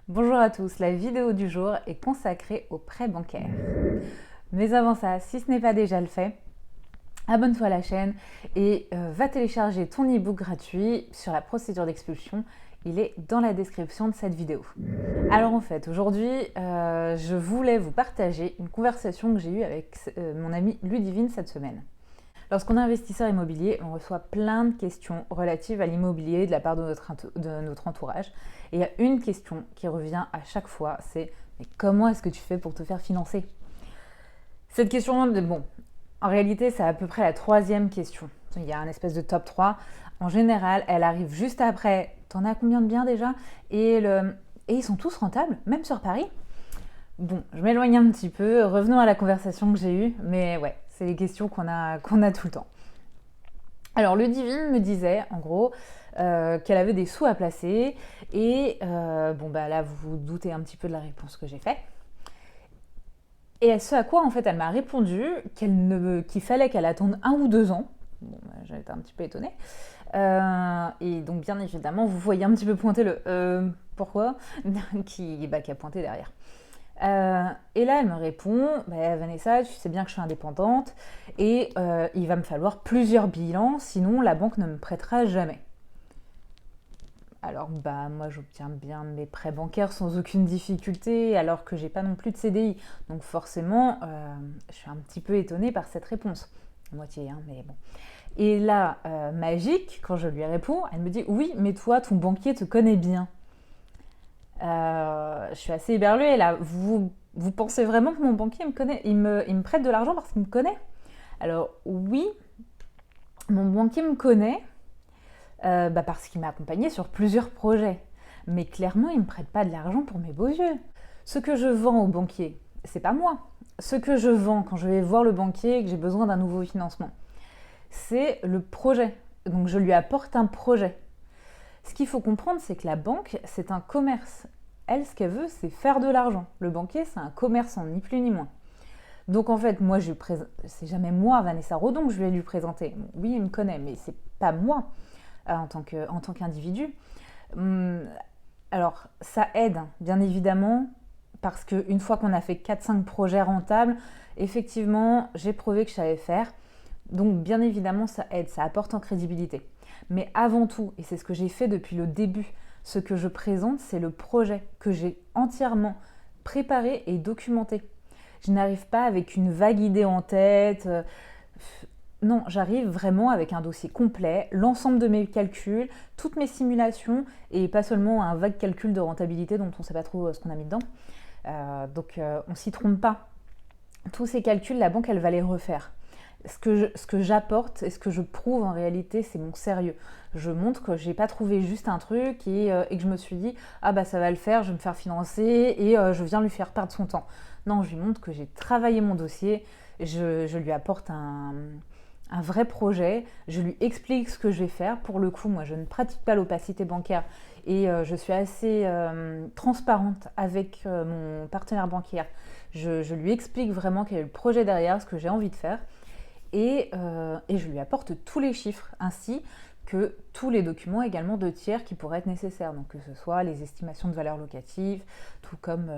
Bonjour à tous, la vidéo du jour est consacrée aux prêts bancaires. Mais avant ça, si ce n'est pas déjà le fait, abonne-toi à la chaîne et va télécharger ton e-book gratuit sur la procédure d'expulsion. Il est dans la description de cette vidéo. Alors en fait, aujourd'hui, je voulais vous partager une conversation que j'ai eue avec mon ami Ludivine cette semaine. Lorsqu'on est investisseur immobilier, on reçoit plein de questions relatives à l'immobilier de la part de notre entourage. Et il y a une question qui revient à chaque fois, c'est « Mais comment est-ce que tu fais pour te faire financer ?» Cette question, bon, en réalité, c'est à peu près la troisième question. Il y a un espèce de top 3. En général, elle arrive juste après « T'en as combien de biens déjà ?» et ils sont tous rentables, même sur Paris. Bon, je m'éloigne un petit peu, revenons à la conversation que j'ai eue, mais ouais, c'est les questions qu'on a tout le temps. Alors, Ludivine me disait, en gros, qu'elle avait des sous à placer, et bon, bah là, vous vous doutez un petit peu de la réponse que j'ai faite. Et ce à quoi, en fait, elle m'a répondu qu'il fallait qu'elle attende 1 ou 2 ans. Bon, bah, j'ai été un petit peu étonnée. Et donc, bien évidemment, vous voyez un petit peu pointer le pourquoi qui a pointé derrière. Et là, elle me répond bah, Vanessa, tu sais bien que je suis indépendante et il va me falloir plusieurs bilans, sinon la banque ne me prêtera jamais. Alors, bah, moi, j'obtiens bien mes prêts bancaires sans aucune difficulté, alors que j'ai pas non plus de CDI. Donc, forcément, je suis un petit peu étonnée par cette réponse. À moitié, hein, mais bon. Et là, magique, quand je lui réponds, elle me dit oui, mais toi, ton banquier te connaît bien. Je suis assez éberluée là. Vous pensez vraiment que mon banquier me connaît, il me prête de l'argent parce qu'il me connaît? Alors oui, mon banquier me connaît parce qu'il m'a accompagnée sur plusieurs projets. Mais clairement, il ne me prête pas de l'argent pour mes beaux yeux. Ce que je vends au banquier, c'est pas moi. Ce que je vends quand je vais voir le banquier et que j'ai besoin d'un nouveau financement, c'est le projet. Donc je lui apporte un projet. Ce qu'il faut comprendre, c'est que la banque, c'est un commerce. Elle, ce qu'elle veut, c'est faire de l'argent. Le banquier, c'est un commerçant, ni plus ni moins. Donc en fait, moi, c'est jamais moi, Vanessa Rodon, que je vais lui présenter. Bon, oui, il me connaît, mais c'est pas moi en tant qu'individu. Alors, ça aide, bien évidemment, parce qu'une fois qu'on a fait 4-5 projets rentables, effectivement, j'ai prouvé que je savais faire. Donc, bien évidemment, ça aide, ça apporte en crédibilité. Mais avant tout, et c'est ce que j'ai fait depuis le début, ce que je présente, c'est le projet que j'ai entièrement préparé et documenté. Je n'arrive pas avec une vague idée en tête. Non, j'arrive vraiment avec un dossier complet, l'ensemble de mes calculs, toutes mes simulations, et pas seulement un vague calcul de rentabilité dont on ne sait pas trop ce qu'on a mis dedans. Donc on ne s'y trompe pas. Tous ces calculs, la banque, elle va les refaire. Ce que j'apporte et ce que je prouve en réalité, c'est mon sérieux. Je montre que j'ai pas trouvé juste un truc et que je me suis dit ah bah ça va le faire, je vais me faire financer et je viens lui faire perdre son temps. Non, je lui montre que j'ai travaillé mon dossier, je lui apporte un vrai projet, je lui explique ce que je vais faire. Pour le coup, moi je ne pratique pas l'opacité bancaire et je suis assez transparente avec mon partenaire bancaire. Je lui explique vraiment quel est le projet derrière, ce que j'ai envie de faire. Et je lui apporte tous les chiffres, ainsi que tous les documents également de tiers qui pourraient être nécessaires. Donc que ce soit les estimations de valeur locative, tout comme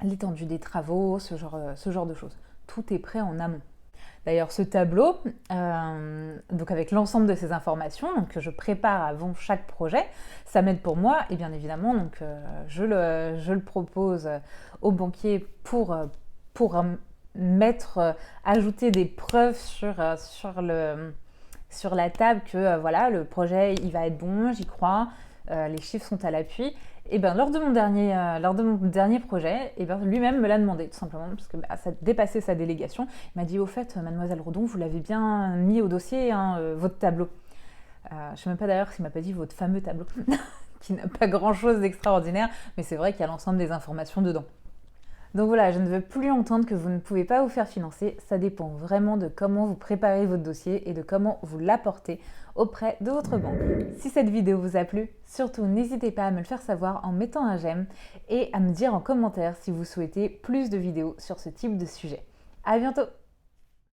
l'étendue des travaux, ce genre de choses. Tout est prêt en amont. D'ailleurs, ce tableau, donc avec l'ensemble de ces informations donc, que je prépare avant chaque projet, ça m'aide pour moi et bien évidemment, donc, je le propose au banquier pour ajouter des preuves sur la table que voilà, le projet il va être bon, j'y crois, les chiffres sont à l'appui. Et bien lors de mon dernier projet, et ben, lui-même me l'a demandé tout simplement parce que ça dépassait sa délégation. Il m'a dit au fait, mademoiselle Rodon, vous l'avez bien mis au dossier, hein, votre tableau. Je ne sais même pas d'ailleurs s'il m'a pas dit votre fameux tableau qui n'a pas grand-chose d'extraordinaire, mais c'est vrai qu'il y a l'ensemble des informations dedans. Donc voilà, je ne veux plus entendre que vous ne pouvez pas vous faire financer. Ça dépend vraiment de comment vous préparez votre dossier et de comment vous l'apportez auprès de votre banque. Si cette vidéo vous a plu, surtout n'hésitez pas à me le faire savoir en mettant un j'aime et à me dire en commentaire si vous souhaitez plus de vidéos sur ce type de sujet. À bientôt!